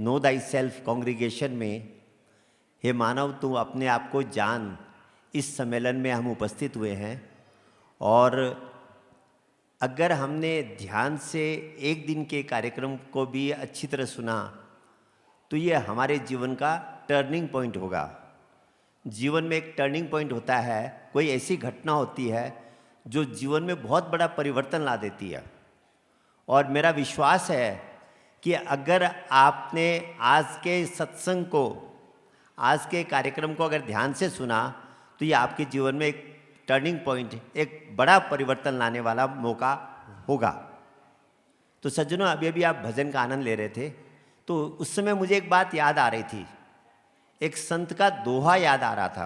No thy self congregation में हे मानव तू अपने आप को जान, इस सम्मेलन में हम उपस्थित हुए हैं। और अगर हमने ध्यान से एक दिन के कार्यक्रम को भी अच्छी तरह सुना तो ये हमारे जीवन का टर्निंग पॉइंट होगा। जीवन में एक टर्निंग पॉइंट होता है, कोई ऐसी घटना होती है जो जीवन में बहुत बड़ा परिवर्तन ला देती है। और मेरा विश्वास है कि अगर आपने आज के सत्संग को, आज के कार्यक्रम को अगर ध्यान से सुना तो ये आपके जीवन में एक टर्निंग पॉइंट, एक बड़ा परिवर्तन लाने वाला मौका होगा। तो सज्जनों, अभी अभी आप भजन का आनंद ले रहे थे, तो उस समय मुझे एक बात याद आ रही थी, एक संत का दोहा याद आ रहा था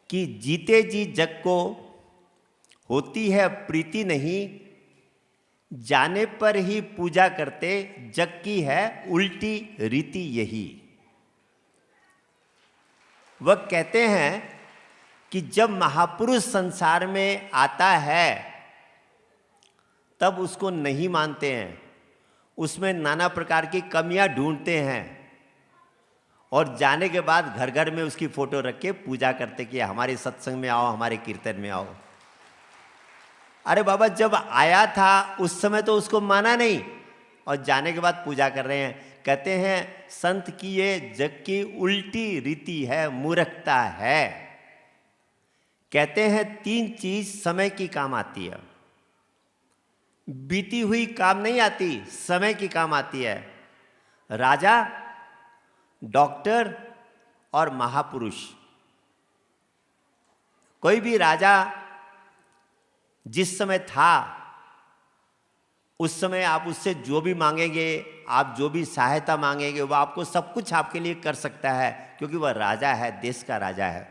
कि जीते जी जग को होती है प्रीति नहीं, जाने पर ही पूजा करते, जग की है उल्टी रीति यही। वह कहते हैं कि जब महापुरुष संसार में आता है तब उसको नहीं मानते हैं, उसमें नाना प्रकार की कमियां ढूंढते हैं और जाने के बाद घर घर में उसकी फोटो रख के पूजा करते कि हमारे सत्संग में आओ, हमारे कीर्तन में आओ। अरे बाबा, जब आया था उस समय तो उसको माना नहीं और जाने के बाद पूजा कर रहे हैं। कहते हैं संत की ये जग की उल्टी रीति है, मूर्खता है। कहते हैं 3 चीज समय की काम आती है, बीती हुई काम नहीं आती, समय की काम आती है। राजा, डॉक्टर और महापुरुष। कोई भी राजा जिस समय था उस समय आप उससे जो भी मांगेंगे, आप जो भी सहायता मांगेंगे, वो आपको सब कुछ आपके लिए कर सकता है, क्योंकि वह राजा है, देश का राजा है।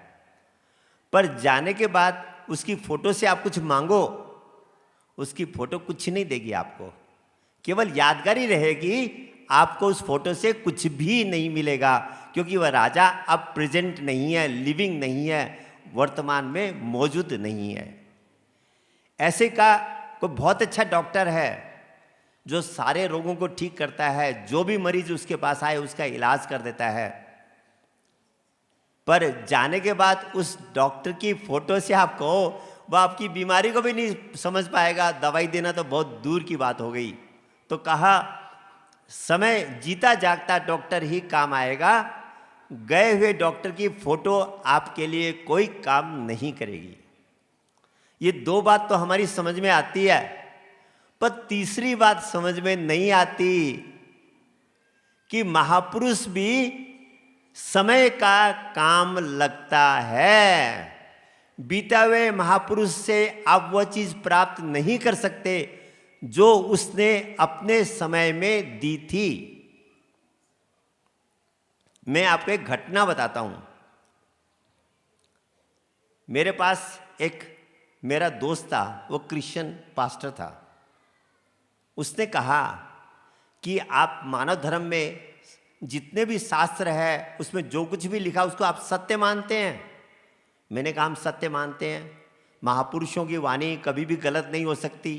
पर जाने के बाद उसकी फोटो से आप कुछ मांगो, उसकी फोटो कुछ नहीं देगी आपको, केवल यादगारी रहेगी। आपको उस फोटो से कुछ भी नहीं मिलेगा, क्योंकि वह राजा अब प्रेजेंट नहीं है, लिविंग नहीं है, वर्तमान में मौजूद नहीं है। ऐसे का कोई बहुत अच्छा डॉक्टर है जो सारे रोगों को ठीक करता है, जो भी मरीज उसके पास आए उसका इलाज कर देता है। पर जाने के बाद उस डॉक्टर की फोटो से आप कहो, वह आपकी बीमारी को भी नहीं समझ पाएगा, दवाई देना तो बहुत दूर की बात हो गई। तो कहा समय जीता जागता डॉक्टर ही काम आएगा, गए हुए डॉक्टर की फोटो आपके लिए कोई काम नहीं करेगी। ये 2 बात तो हमारी समझ में आती है, पर तीसरी बात समझ में नहीं आती कि महापुरुष भी समय का काम लगता है। बीता हुए महापुरुष से आप वह चीज प्राप्त नहीं कर सकते जो उसने अपने समय में दी थी। मैं आपको एक घटना बताता हूं। मेरे पास एक मेरा दोस्त था, वो क्रिश्चियन पास्टर था। उसने कहा कि आप मानव धर्म में जितने भी शास्त्र है उसमें जो कुछ भी लिखा उसको आप सत्य मानते हैं? मैंने कहा हम सत्य मानते हैं, महापुरुषों की वाणी कभी भी गलत नहीं हो सकती।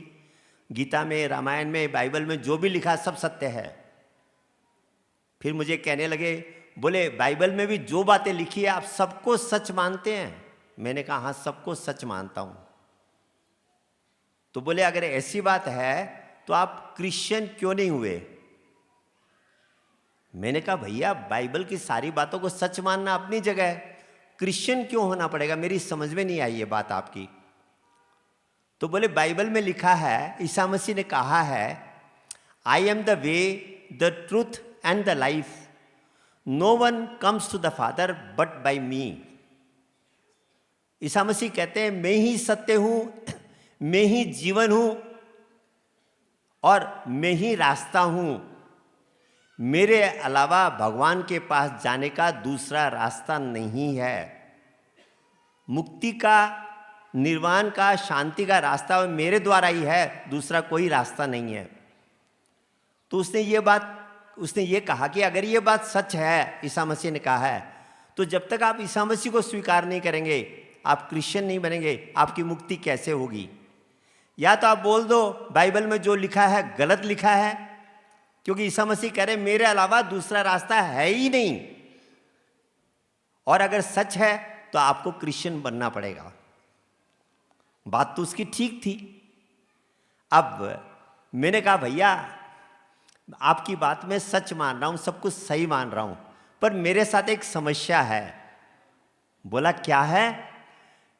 गीता में, रामायण में, बाइबल में जो भी लिखा सब सत्य है। फिर मुझे कहने लगे, बोले बाइबल में भी जो बातें लिखी है आप सबको सच मानते हैं? मैंने कहा हाँ, सबको सच मानता हूं। तो बोले अगर ऐसी बात है तो आप क्रिश्चियन क्यों नहीं हुए? मैंने कहा भैया बाइबल की सारी बातों को सच मानना अपनी जगह है, क्रिश्चियन क्यों होना पड़ेगा? मेरी समझ में नहीं आई ये बात आपकी। तो बोले बाइबल में लिखा है, ईसा मसीह ने कहा है, I am the way, the truth and the life, no one comes to the father but by me. Isa Masih कहते हैं मैं ही सत्य हूं, मैं ही जीवन हूं और मैं ही रास्ता हूं। मेरे अलावा भगवान के पास जाने का दूसरा रास्ता नहीं है। मुक्ति का, निर्वाण का, शांति का रास्ता मेरे द्वारा ही है, दूसरा कोई रास्ता नहीं है। तो उसने ये कहा कि अगर ये बात सच है, ईसा मसीह ने कहा है, तो जब तक आप ईसा मसीह को स्वीकार नहीं करेंगे, आप क्रिश्चियन नहीं बनेंगे, आपकी मुक्ति कैसे होगी? या तो आप बोल दो बाइबल में जो लिखा है गलत लिखा है, क्योंकि ईसा मसीह कह रहे मेरे अलावा दूसरा रास्ता है ही नहीं। और अगर सच है तो आपको क्रिश्चियन बनना पड़ेगा। बात तो उसकी ठीक थी। अब मैंने कहा भैया आपकी बात में सच मान रहा हूं, सब कुछ सही मान रहा हूं, पर मेरे साथ एक समस्या है। बोला क्या है?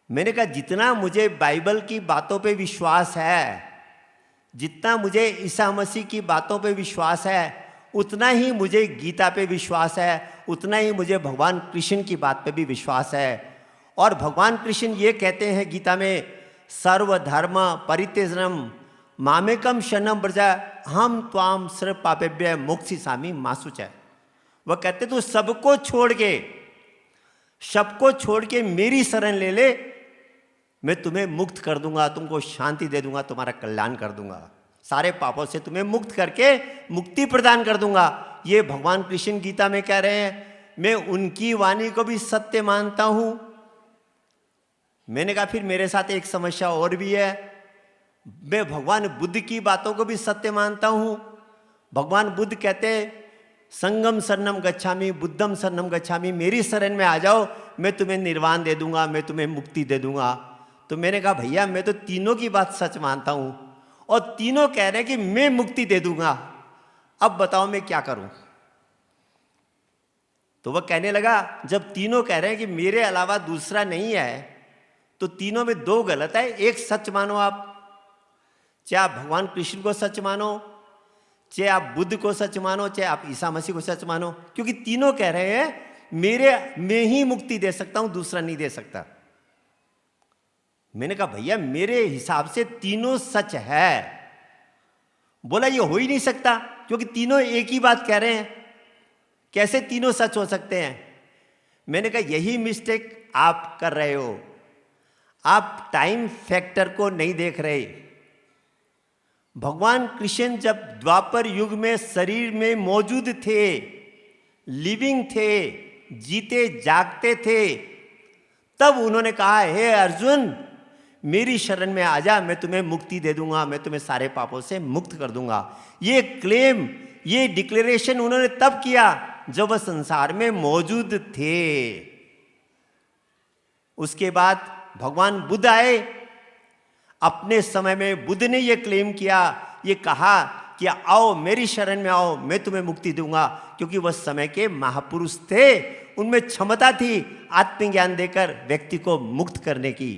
मैंने कहा जितना मुझे बाइबल की बातों पे विश्वास है, जितना मुझे ईसा मसीह की बातों पे विश्वास है, उतना ही मुझे गीता पे विश्वास है, उतना ही मुझे भगवान कृष्ण की बात पे भी विश्वास है। और भगवान कृष्ण ये कहते हैं गीता में, सर्वधर्म परित्यजनम मामेकम शरणम व्रजा हम त्वाम सर्व पापेभ्य मोक्षयिष्यामि मा शुचः। वह कहते तू सबको छोड़ के मेरी शरण ले ले, मैं तुम्हें मुक्त कर दूंगा, तुमको शांति दे दूंगा, तुम्हारा कल्याण कर दूंगा, सारे पापों से तुम्हें मुक्त करके मुक्ति प्रदान कर दूंगा। ये भगवान कृष्ण गीता में कह रहे हैं। मैं उनकी वाणी को भी सत्य मानता हूं। मैंने कहा फिर मेरे साथ एक समस्या और भी है, मैं भगवान बुद्ध की बातों को भी सत्य मानता हूं। भगवान बुद्ध कहते संगम शरणम गच्छामि बुद्धम शरणम गच्छामि, मेरी शरण में आ जाओ, मैं तुम्हें निर्वाण दे दूंगा, मैं तुम्हें मुक्ति दे दूंगा। तो मैंने कहा भैया मैं तो तीनों की बात सच मानता हूं और तीनों कह रहे हैं कि मैं मुक्ति दे दूंगा, अब बताओ मैं क्या करूं? तो वह कहने लगा जब तीनों कह रहे हैं कि मेरे अलावा दूसरा नहीं है, तो तीनों में दो गलत है, एक सच मानो आप, चाहे आप भगवान कृष्ण को सच मानो, चाहे आप बुद्ध को सच मानो, चाहे आप ईसा मसीह को सच मानो, क्योंकि तीनों कह रहे हैं मैं ही मुक्ति दे सकता हूं, दूसरा नहीं दे सकता। मैंने कहा भैया मेरे हिसाब से तीनों सच है। बोला ये हो ही नहीं सकता, क्योंकि तीनों एक ही बात कह रहे हैं, कैसे तीनों सच हो सकते हैं? मैंने कहा यही मिस्टेक आप कर रहे हो, आप टाइम फैक्टर को नहीं देख रहे। भगवान कृष्ण जब द्वापर युग में शरीर में मौजूद थे, लिविंग थे, जीते जागते थे, तब उन्होंने कहा हे अर्जुन मेरी शरण में आ जा, मैं तुम्हें मुक्ति दे दूंगा, मैं तुम्हें सारे पापों से मुक्त कर दूंगा। ये क्लेम, ये डिक्लेरेशन उन्होंने तब किया जब वह संसार में मौजूद थे। उसके बाद भगवान बुद्ध आए, अपने समय में बुद्ध ने यह क्लेम किया, ये कहा कि आओ मेरी शरण में आओ, मैं तुम्हें मुक्ति दूंगा, क्योंकि वह समय के महापुरुष थे, उनमें क्षमता थी आत्मज्ञान देकर व्यक्ति को मुक्त करने की।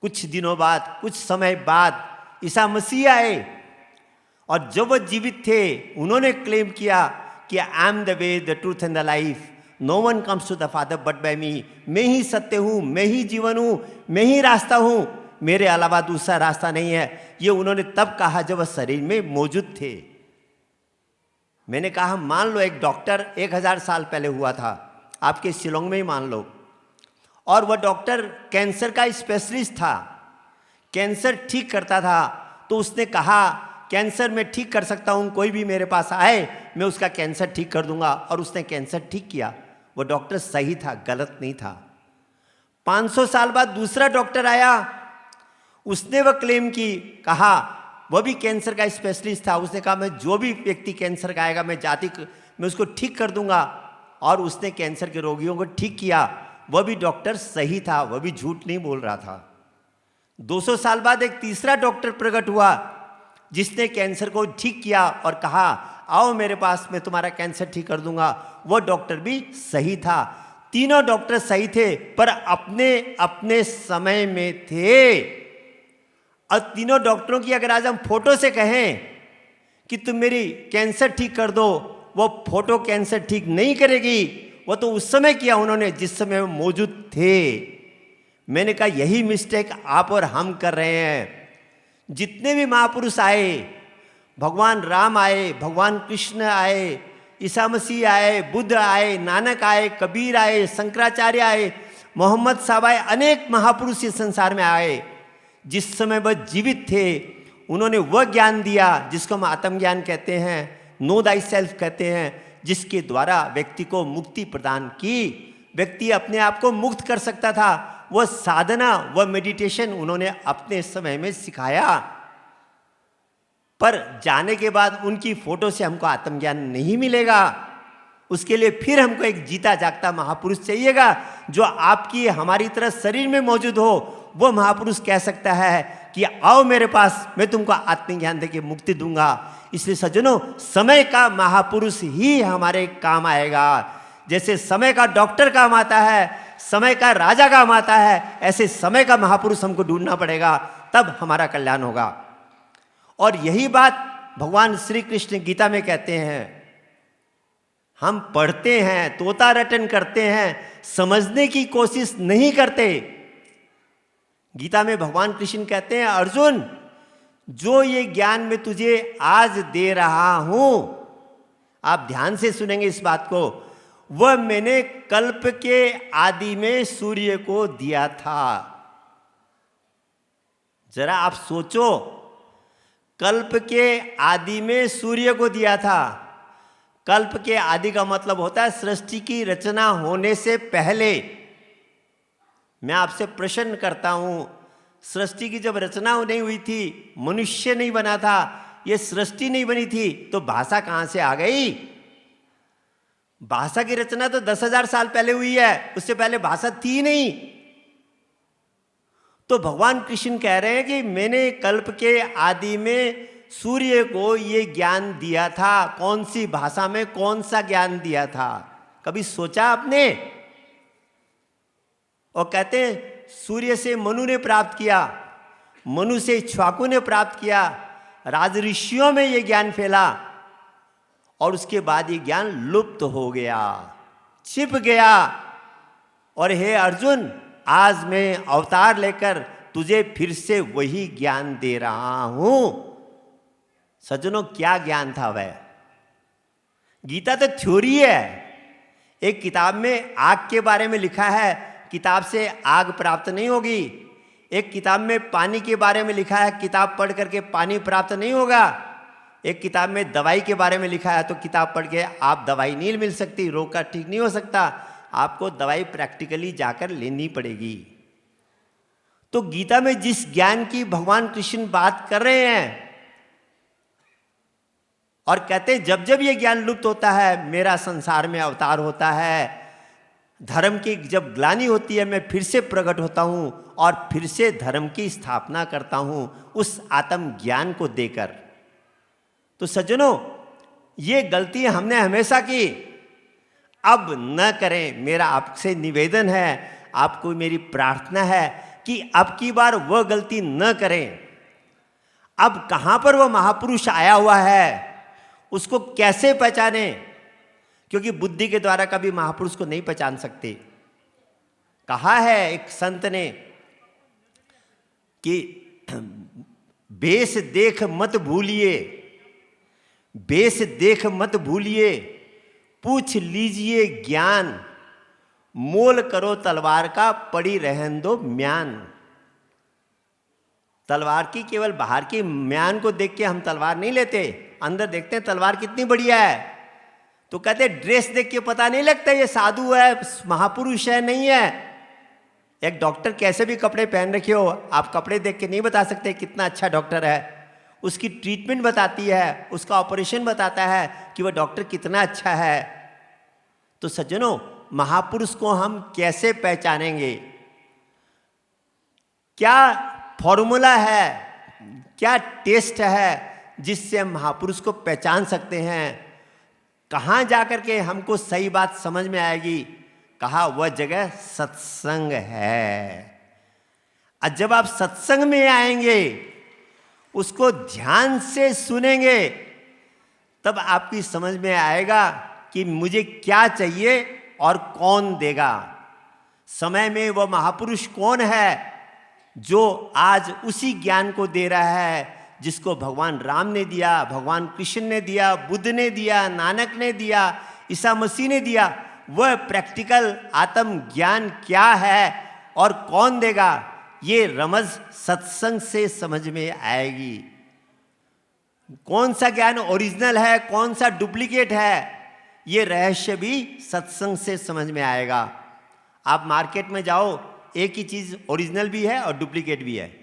कुछ दिनों बाद, कुछ समय बाद ईसा मसीह आए और जब वह जीवित थे उन्होंने क्लेम किया कि I am the way the truth and the life, no one comes to the father but by me. मैं ही सत्य हूं, मैं ही जीवन हूं, मैं ही रास्ता हूं, मेरे अलावा दूसरा रास्ता नहीं है। ये उन्होंने तब कहा जब वह शरीर में मौजूद थे। मैंने कहा मान लो एक डॉक्टर 1000 साल पहले हुआ था, आपके शिलोंग में ही मान लो, और वह डॉक्टर कैंसर का स्पेशलिस्ट था, कैंसर ठीक करता था। तो उसने कहा कैंसर मैं ठीक कर सकता हूं, कोई भी मेरे पास आए मैं उसका कैंसर ठीक कर दूंगा, और उसने कैंसर ठीक किया। वह डॉक्टर सही था, गलत नहीं था। 500 साल बाद दूसरा डॉक्टर आया, उसने वह क्लेम की, कहा वह भी कैंसर का स्पेशलिस्ट था, उसने कहा मैं जो भी व्यक्ति कैंसर का आएगा मैं उसको ठीक कर दूंगा, और उसने कैंसर के रोगियों को ठीक किया। वह भी डॉक्टर सही था, वह भी झूठ नहीं बोल रहा था। 200 साल बाद एक तीसरा डॉक्टर प्रकट हुआ जिसने कैंसर को ठीक किया और कहा आओ मेरे पास, मैं तुम्हारा कैंसर ठीक कर दूंगा। वह डॉक्टर भी सही था। तीनों डॉक्टर सही थे, पर अपने अपने समय में थे। और तीनों डॉक्टरों की अगर आज हम फोटो से कहें कि तुम मेरी कैंसर ठीक कर दो, वो फोटो कैंसर ठीक नहीं करेगी। वो तो उस समय किया उन्होंने जिस समय वो मौजूद थे। मैंने कहा यही मिस्टेक आप और हम कर रहे हैं। जितने भी महापुरुष आए, भगवान राम आए, भगवान कृष्ण आए, ईसा मसीह आए, बुद्ध आए, नानक आए, कबीर आए, शंकराचार्य आए, मोहम्मद साहब आए, अनेक महापुरुष इस संसार में आए। जिस समय वह जीवित थे उन्होंने वह ज्ञान दिया जिसको हम आत्मज्ञान कहते हैं, नो दाई सेल्फ कहते हैं, जिसके द्वारा व्यक्ति को मुक्ति प्रदान की। व्यक्ति अपने आप को मुक्त कर सकता था। वह साधना, वह मेडिटेशन उन्होंने अपने समय में सिखाया। पर जाने के बाद उनकी फोटो से हमको आत्मज्ञान नहीं मिलेगा। उसके लिए फिर हमको एक जीता जागता महापुरुष चाहिएगा, जो आपकी हमारी तरह शरीर में मौजूद हो। वो महापुरुष कह सकता है कि आओ मेरे पास, मैं तुमको आत्मज्ञान देके मुक्ति दूंगा। इसलिए सज्जनों, समय का महापुरुष ही हमारे काम आएगा। जैसे समय का डॉक्टर काम आता है, समय का राजा काम आता है, ऐसे समय का महापुरुष हमको ढूंढना पड़ेगा, तब हमारा कल्याण होगा। और यही बात भगवान श्री कृष्ण गीता में कहते हैं। हम पढ़ते हैं, तोता रटन करते हैं, समझने की कोशिश नहीं करते। गीता में भगवान कृष्ण कहते हैं, अर्जुन, जो ये ज्ञान मैं तुझे आज दे रहा हूं, आप ध्यान से सुनेंगे इस बात को, वह मैंने कल्प के आदि में सूर्य को दिया था। जरा आप सोचो, कल्प के आदि में सूर्य को दिया था। कल्प के आदि का मतलब होता है सृष्टि की रचना होने से पहले। मैं आपसे प्रश्न करता हूं, सृष्टि की जब रचना नहीं हुई थी, मनुष्य नहीं बना था, ये सृष्टि नहीं बनी थी, तो भाषा कहां से आ गई? भाषा की रचना तो 10,000 साल पहले हुई है, उससे पहले भाषा थी नहीं। तो भगवान कृष्ण कह रहे हैं कि मैंने कल्प के आदि में सूर्य को ये ज्ञान दिया था। कौन सी भाषा में कौन सा ज्ञान दिया था, कभी सोचा आपने? और कहते हैं सूर्य से मनु ने प्राप्त किया, मनु से इक्ष्वाकु ने प्राप्त किया, राजऋषियों में ये ज्ञान फैला, और उसके बाद ये ज्ञान लुप्त हो गया, छिप गया। और हे अर्जुन, आज मैं अवतार लेकर तुझे फिर से वही ज्ञान दे रहा हूं। सज्जनों, क्या ज्ञान था वह? गीता तो थ्योरी है। एक किताब में आग के बारे में लिखा है, किताब से आग प्राप्त नहीं होगी। एक किताब में पानी के बारे में लिखा है, किताब पढ़ करके पानी प्राप्त नहीं होगा। एक किताब में दवाई के बारे में लिखा है, तो किताब पढ़ के आप दवाई नहीं मिल सकती, रोग का ठीक नहीं हो सकता, आपको दवाई प्रैक्टिकली जाकर लेनी पड़ेगी। तो गीता में जिस ज्ञान की भगवान कृष्ण बात कर रहे हैं, और कहते हैं जब जब ये ज्ञान लुप्त होता है, मेरा संसार में अवतार होता है, धर्म की जब ग्लानि होती है, मैं फिर से प्रकट होता हूं और फिर से धर्म की स्थापना करता हूं, उस आत्म ज्ञान को देकर। तो सज्जनों, ये गलती हमने हमेशा की, अब न करें। मेरा आपसे निवेदन है, आपको मेरी प्रार्थना है कि अब की बार वह गलती न करें। अब कहां पर वह महापुरुष आया हुआ है, उसको कैसे पहचाने? क्योंकि बुद्धि के द्वारा कभी महापुरुष को नहीं पहचान सकते। कहा है एक संत ने कि बेस देख मत भूलिए, बेस देख मत भूलिए, पूछ लीजिए ज्ञान, मोल करो तलवार का, पड़ी रहन दो म्यान। तलवार की केवल बाहर की म्यान को देख के हम तलवार नहीं लेते, अंदर देखते हैं तलवार कितनी बढ़िया है। तो कहते ड्रेस देख के पता नहीं लगता ये साधु है, महापुरुष है, नहीं है। एक डॉक्टर कैसे भी कपड़े पहन रखे हो, आप कपड़े देख के नहीं बता सकते कितना अच्छा डॉक्टर है। उसकी ट्रीटमेंट बताती है, उसका ऑपरेशन बताता है कि वह डॉक्टर कितना अच्छा है। तो सज्जनों, महापुरुष को हम कैसे पहचानेंगे? क्या फॉर्मूला है, क्या टेस्ट है जिससे हम महापुरुष को पहचान सकते हैं? कहाँ जाकर के हमको सही बात समझ में आएगी? कहा वह जगह सत्संग है। और जब आप सत्संग में आएंगे, उसको ध्यान से सुनेंगे, तब आपकी समझ में आएगा कि मुझे क्या चाहिए और कौन देगा। समय में वह महापुरुष कौन है जो आज उसी ज्ञान को दे रहा है जिसको भगवान राम ने दिया, भगवान कृष्ण ने दिया, बुद्ध ने दिया, नानक ने दिया, ईसा मसीह ने दिया। वह प्रैक्टिकल आत्म ज्ञान क्या है और कौन देगा, ये रमज सत्संग से समझ में आएगी। कौन सा ज्ञान ओरिजिनल है, कौन सा डुप्लीकेट है, ये रहस्य भी सत्संग से समझ में आएगा। आप मार्केट में जाओ, एक ही चीज़ ओरिजिनल भी है और डुप्लीकेट भी है।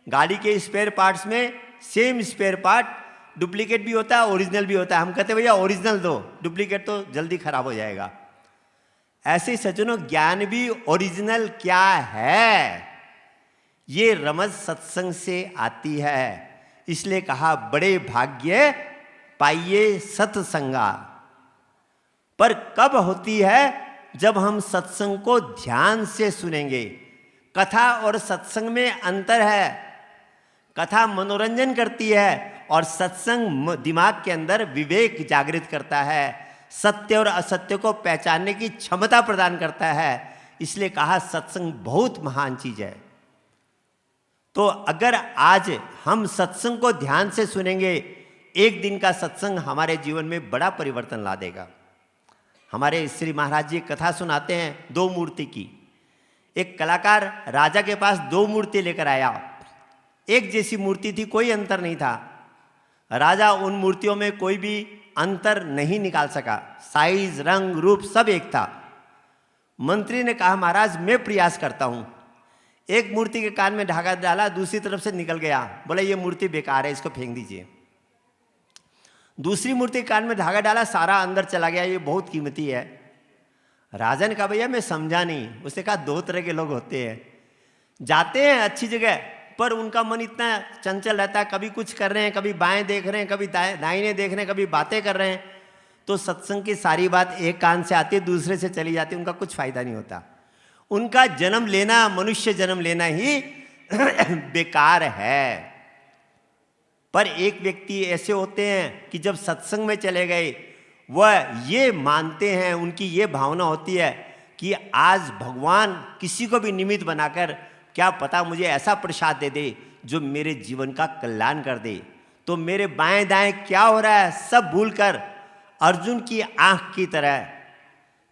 गाड़ी के स्पेयर पार्ट्स में सेम स्पेयर पार्ट, डुप्लीकेट भी होता है, ओरिजिनल भी होता है। हम कहते भैया ओरिजिनल दो, डुप्लीकेट तो जल्दी खराब हो जाएगा। ऐसे ही सज्जनों, ज्ञान भी ओरिजिनल क्या है, ये रमज सत्संग से आती है। इसलिए कहा बड़े भाग्य पाइये सत्संगा। पर कब होती है? जब हम सत्संग को ध्यान से सुनेंगे। कथा और सत्संग में अंतर है। कथा मनोरंजन करती है और सत्संग दिमाग के अंदर विवेक जागृत करता है, सत्य और असत्य को पहचानने की क्षमता प्रदान करता है। इसलिए कहा सत्संग बहुत महान चीज है। तो अगर आज हम सत्संग को ध्यान से सुनेंगे, एक दिन का सत्संग हमारे जीवन में बड़ा परिवर्तन ला देगा। हमारे श्री महाराज जी कथा सुनाते हैं 2 मूर्ति की। एक कलाकार राजा के पास 2 मूर्ति लेकर आया। एक जैसी मूर्ति थी, कोई अंतर नहीं था। राजा उन मूर्तियों में कोई भी अंतर नहीं निकाल सका, साइज, रंग, रूप सब एक था। मंत्री ने कहा महाराज मैं प्रयास करता हूं। एक मूर्ति के कान में धागा डाला, दूसरी तरफ से निकल गया। बोला ये मूर्ति बेकार है, इसको फेंक दीजिए। दूसरी मूर्ति के कान में धागा डाला, सारा अंदर चला गया, ये बहुत कीमती है। राजा ने कहा भैया मैं समझा नहीं। उसने कहा 2 तरह के लोग होते हैं, जाते हैं अच्छी जगह पर उनका मन इतना चंचल रहता है, कभी कुछ कर रहे हैं, कभी बाएं देख रहे हैं, कभी दाहिने देख रहे हैं, कभी बातें कर रहे हैं। तो सत्संग की सारी बात एक कान से आती है, दूसरे से चली जाती है, उनका कुछ फायदा नहीं होता। उनका जन्म लेना, मनुष्य जन्म लेना ही बेकार है। पर एक व्यक्ति ऐसे होते हैं कि जब सत्संग में चले गए, वह ये मानते हैं, उनकी ये भावना होती है कि आज भगवान किसी को भी निमित्त बनाकर क्या पता मुझे ऐसा प्रसाद दे दे जो मेरे जीवन का कल्याण कर दे। तो मेरे बाएं दाएं क्या हो रहा है सब भूलकर अर्जुन की आंख की तरह,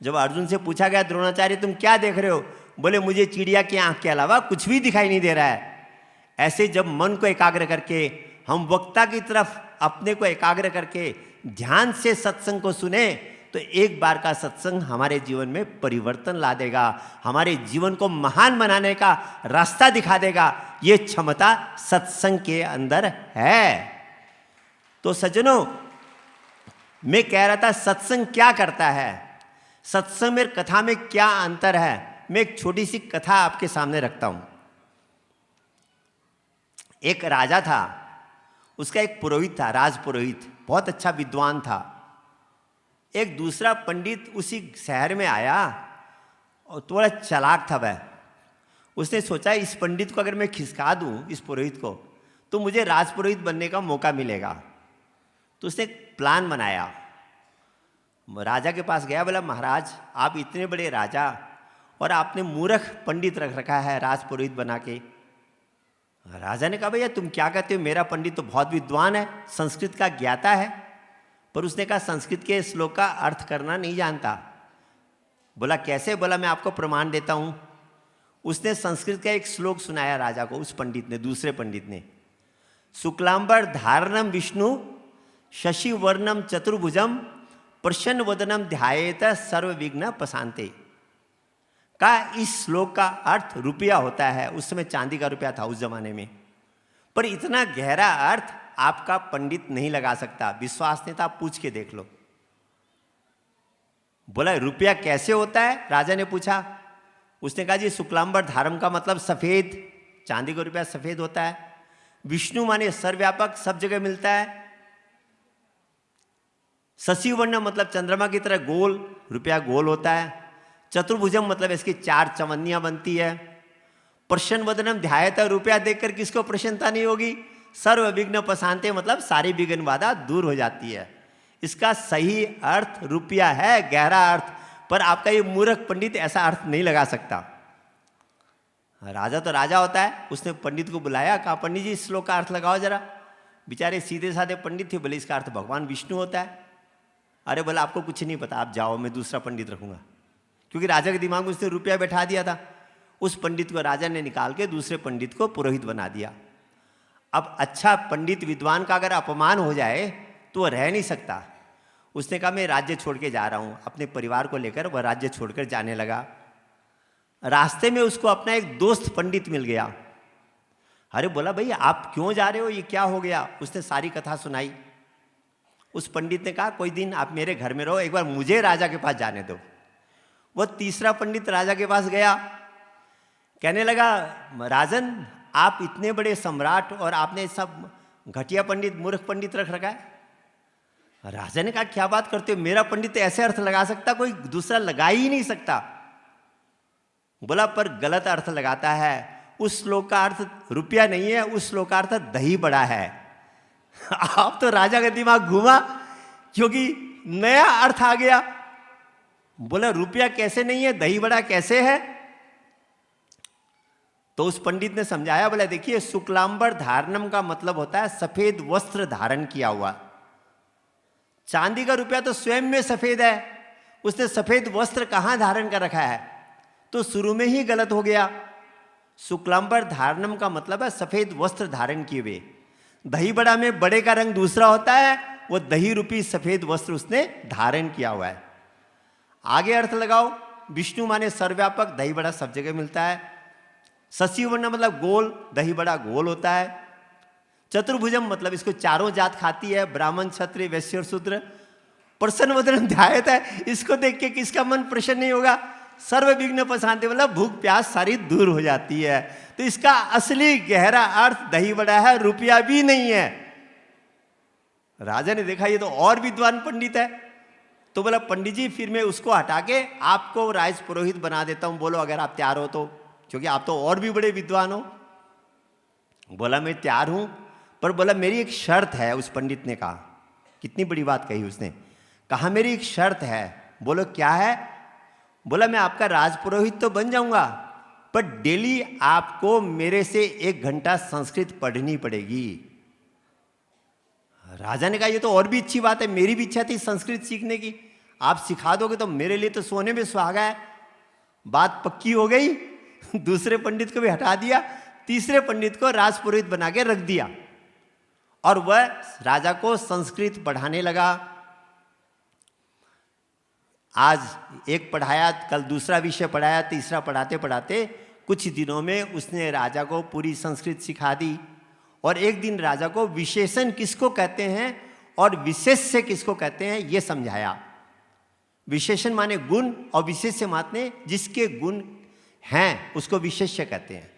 जब अर्जुन से पूछा गया द्रोणाचार्य तुम क्या देख रहे हो, बोले मुझे चिड़िया की आंख के अलावा कुछ भी दिखाई नहीं दे रहा है। ऐसे जब मन को एकाग्र करके हम वक्ता की तरफ अपने को एकाग्र करके ध्यान से सत्संग को सुने, तो एक बार का सत्संग हमारे जीवन में परिवर्तन ला देगा, हमारे जीवन को महान बनाने का रास्ता दिखा देगा। ये क्षमता सत्संग के अंदर है। तो सज्जनों, मैं कह रहा था सत्संग क्या करता है, सत्संग में कथा में क्या अंतर है। मैं एक छोटी सी कथा आपके सामने रखता हूं। एक राजा था, उसका एक पुरोहित था, राज पुरोहित, बहुत अच्छा विद्वान था। एक दूसरा पंडित उसी शहर में आया और थोड़ा चालाक था वह। उसने सोचा इस पंडित को अगर मैं खिसका दूं, इस पुरोहित को, तो मुझे राजपुरोहित बनने का मौका मिलेगा। तो उसने एक प्लान बनाया, राजा के पास गया, बोला महाराज आप इतने बड़े राजा और आपने मूर्ख पंडित रख रखा है राजपुरोहित बना के। राजा ने कहा भैया तुम क्या कहते हो, मेरा पंडित तो बहुत विद्वान है, संस्कृत का ज्ञाता है। पर उसने कहा संस्कृत के श्लोक का अर्थ करना नहीं जानता। बोला कैसे? बोला मैं आपको प्रमाण देता हूं। उसने संस्कृत का एक श्लोक सुनाया राजा को, उस पंडित ने, दूसरे पंडित ने। शुक्लांबर धारणम विष्णु शशि वर्णम चतुर्भुजम प्रसन्न वदनम ध्यायेत सर्व विघ्न पशांते। का इस श्लोक का अर्थ रुपया होता है। उस समय चांदी का रुपया था उस जमाने में, पर इतना गहरा अर्थ आपका पंडित नहीं लगा सकता। विश्वास नहीं था, पूछ के देख लो। बोला रुपया कैसे होता है? राजा ने पूछा। उसने कहा जी शुक्लांबर धारम का मतलब सफेद, चांदी का रुपया सफेद होता है। विष्णु माने सर्वव्यापक, सब जगह मिलता है। शशि वर्ण मतलब चंद्रमा की तरह गोल, रुपया गोल होता है। चतुर्भुजम मतलब इसकी 4 चवन्नियां बनती है। प्रसन्न वदनम ध्यायत, रुपया देखकर किसको प्रसन्नता नहीं होगी? सर्व विघ्न पशांते मतलब सारी विघ्न बाधा दूर हो जाती है। इसका सही अर्थ रुपया है, गहरा अर्थ, पर आपका ये मूर्ख पंडित ऐसा अर्थ नहीं लगा सकता। राजा तो राजा होता है। उसने पंडित को बुलाया, कहा पंडित जी इस श्लोक का अर्थ लगाओ जरा। बेचारे सीधे साधे पंडित थे, बोले इसका अर्थ भगवान विष्णु होता है। अरे बोला आपको कुछ नहीं पता, आप जाओ, मैं दूसरा पंडित रखूंगा। क्योंकि राजा के दिमाग में उसने रुपया बैठा दिया था। उस पंडित को राजा ने निकाल के दूसरे पंडित को पुरोहित बना दिया। अब अच्छा पंडित विद्वान का अगर अपमान हो जाए तो वह रह नहीं सकता। उसने कहा मैं राज्य छोड़ के जा रहा हूँ। अपने परिवार को लेकर वह राज्य छोड़कर जाने लगा। रास्ते में उसको अपना एक दोस्त पंडित मिल गया। अरे बोला भाई आप क्यों जा रहे हो, ये क्या हो गया। उसने सारी कथा सुनाई। उस पंडित ने कहा कोई दिन आप मेरे घर में रहो, एक बार मुझे राजा के पास जाने दो। वो तीसरा पंडित राजा के पास गया, कहने लगा राजन आप इतने बड़े सम्राट और आपने सब घटिया पंडित, मूर्ख पंडित रख रखा है। राजा ने कहा क्या बात करते हो, मेरा पंडित ऐसे अर्थ लगा सकता, कोई दूसरा लगा ही नहीं सकता। बोला पर गलत अर्थ लगाता है। उस श्लोक का अर्थ रुपया नहीं है, उस श्लोक का अर्थ दही बड़ा है। आप तो राजा का दिमाग घूमा क्योंकि नया अर्थ आ गया। बोला रुपया कैसे नहीं है, दही बड़ा कैसे है। तो उस पंडित ने समझाया, बोला देखिए शुक्लांबर धारणम का मतलब होता है सफेद वस्त्र धारण किया हुआ। चांदी का रुपया तो स्वयं में सफेद है, उसने सफेद वस्त्र कहां धारण कर रखा है, तो शुरू में ही गलत हो गया। शुक्लांबर धारणम का मतलब है सफेद वस्त्र धारण किए हुए। दही बड़ा में बड़े का रंग दूसरा होता है, वो दही रूपी सफेद वस्त्र उसने धारण किया हुआ है। आगे अर्थ लगाओ, विष्णु माने सर्वव्यापक, दही बड़ा सब जगह मिलता है। शशि वर्ण मतलब गोल, दही बड़ा गोल होता है। चतुर्भुजम मतलब इसको चारों जात खाती है, ब्राह्मण क्षत्रिय वैश्य और शूद्र। प्रसन्न वदनम ध्यायत है, इसको देख के किसका मन प्रसन्न नहीं होगा। सर्व विघ्न पशांति मतलब भूख प्यास सारी दूर हो जाती है। तो इसका असली गहरा अर्थ दही बड़ा है, रुपया भी नहीं है। राजा ने देखा ये तो और विद्वान पंडित है, तो बोला पंडित जी फिर मैं उसको हटा के आपको राज पुरोहित बना देता हूं, बोलो अगर आप तैयार हो तो, क्योंकि आप तो और भी बड़े विद्वान हो। बोला मैं तैयार हूं, पर बोला मेरी एक शर्त है। उस पंडित ने कहा, कितनी बड़ी बात कही उसने, कहा मेरी एक शर्त है। बोलो क्या है। बोला मैं आपका राजपुरोहित तो बन जाऊंगा, पर डेली आपको मेरे से 1 घंटा संस्कृत पढ़नी पड़ेगी। राजा ने कहा ये तो और भी अच्छी बात है, मेरी भी इच्छा थी संस्कृत सीखने की, आप सिखा दोगे तो मेरे लिए तो सोने में सुहागा है। बात पक्की हो गई। दूसरे पंडित को भी हटा दिया, तीसरे पंडित को राजपुरोहित बना के रख दिया, और वह राजा को संस्कृत पढ़ाने लगा। आज एक पढ़ाया, कल दूसरा विषय पढ़ाया, तीसरा पढ़ाते पढ़ाते कुछ दिनों में उसने राजा को पूरी संस्कृत सिखा दी। और एक दिन राजा को विशेषण किसको कहते हैं और विशेष्य किसको कहते हैं ये समझाया। विशेषण माने गुण और विशेष्य माने जिसके गुण हैं उसको विशेष्य कहते हैं।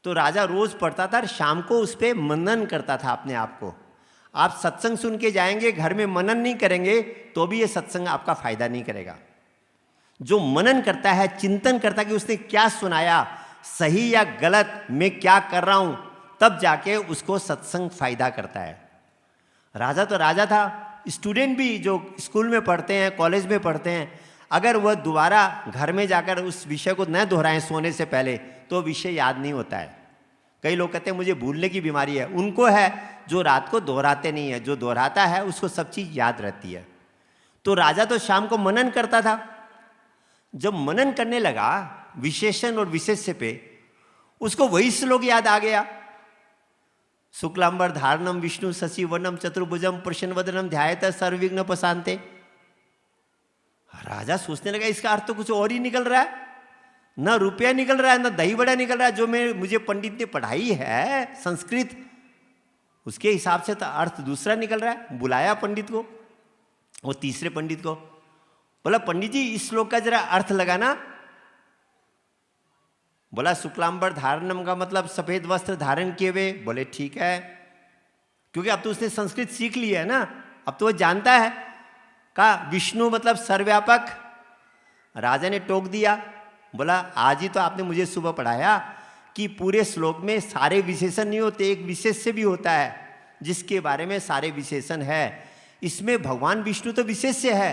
तो राजा रोज पढ़ता था और शाम को उस पर मनन करता था अपने आप को। आप सत्संग सुन के जाएंगे, घर में मनन नहीं करेंगे तो भी ये सत्संग आपका फायदा नहीं करेगा। जो मनन करता है, चिंतन करता है कि उसने क्या सुनाया, सही या गलत, मैं क्या कर रहा हूं, तब जाके उसको सत्संग फायदा करता है। राजा तो राजा था, स्टूडेंट भी जो स्कूल में पढ़ते हैं, कॉलेज में पढ़ते हैं, अगर वह दोबारा घर में जाकर उस विषय को न दोहराएं सोने से पहले तो विषय याद नहीं होता है। कई लोग कहते हैं मुझे भूलने की बीमारी है, उनको है जो रात को दोहराते नहीं है, जो दोहराता है उसको सब चीज़ याद रहती है। तो राजा तो शाम को मनन करता था। जब मनन करने लगा विशेषण और विशेष्य पे, उसको वही श्लोक याद आ गया, शुक्लांबर धारणम विष्णु शशि वर्णम चतुर्भुजम प्रसन्न वदनम ध्यायत सर्वविघ्न पशांते। राजा सोचने लगा इसका अर्थ तो कुछ और ही निकल रहा है, न रुपया निकल रहा है, न दही बड़ा निकल रहा है। जो मुझे पंडित ने पढ़ाई है संस्कृत, उसके हिसाब से तो अर्थ दूसरा निकल रहा है। बुलाया पंडित को, वो तीसरे पंडित को, बोला पंडित जी इस श्लोक का जरा अर्थ लगाना। बोला शुक्लांबर धारणम का मतलब सफेद वस्त्र धारण किए हुए। बोले ठीक है, क्योंकि अब तो उसने संस्कृत सीख ली है ना, अब तो वो जानता है। कहा विष्णु मतलब सर्वव्यापक। राजा ने टोक दिया, बोला आज ही तो आपने मुझे सुबह पढ़ाया कि पूरे श्लोक में सारे विशेषण नहीं होते, एक विशेष्य भी होता है जिसके बारे में सारे विशेषण है। इसमें भगवान विष्णु तो विशेष्य है,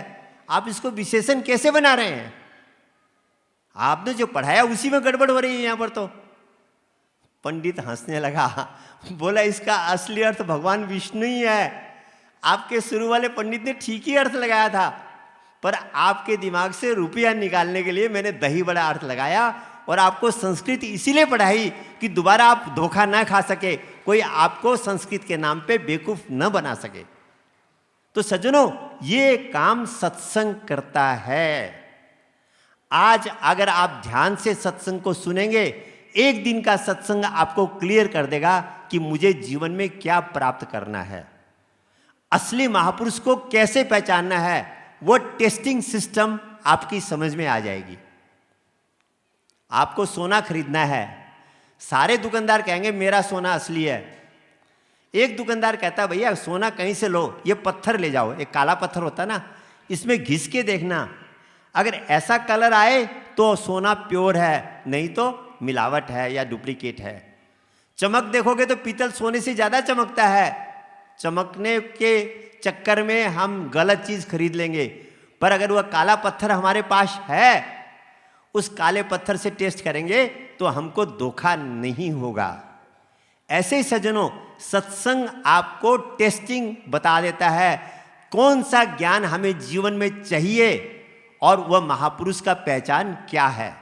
आप इसको विशेषण कैसे बना रहे हैं? आपने जो पढ़ाया उसी में गड़बड़ हो रही है यहाँ पर। तो पंडित हंसने लगा, बोला इसका असली अर्थ भगवान विष्णु ही है। आपके शुरू वाले पंडित ने ठीक ही अर्थ लगाया था, पर आपके दिमाग से रुपया निकालने के लिए मैंने दही बड़ा अर्थ लगाया और आपको संस्कृत इसीलिए पढ़ाई कि दोबारा आप धोखा ना खा सके, कोई आपको संस्कृत के नाम पे बेवकूफ न बना सके। तो सज्जनों, ये काम सत्संग करता है। आज अगर आप ध्यान से सत्संग को सुनेंगे, एक दिन का सत्संग आपको क्लियर कर देगा कि मुझे जीवन में क्या प्राप्त करना है, असली महापुरुष को कैसे पहचानना है। वो टेस्टिंग सिस्टम आपकी समझ में आ जाएगी। आपको सोना खरीदना है, सारे दुकानदार कहेंगे मेरा सोना असली है। एक दुकानदार कहता है भैया सोना कहीं से लो, ये पत्थर ले जाओ, एक काला पत्थर होता है ना, इसमें घिस के देखना, अगर ऐसा कलर आए तो सोना प्योर है, नहीं तो मिलावट है या डुप्लीकेट है। चमक देखोगे तो पीतल सोने से ज़्यादा चमकता है। चमकने के चक्कर में हम गलत चीज़ खरीद लेंगे, पर अगर वह काला पत्थर हमारे पास है, उस काले पत्थर से टेस्ट करेंगे तो हमको धोखा नहीं होगा। ऐसे ही सज्जनों, सत्संग आपको टेस्टिंग बता देता है कौन सा ज्ञान हमें जीवन में चाहिए और वह महापुरुष का पहचान क्या है।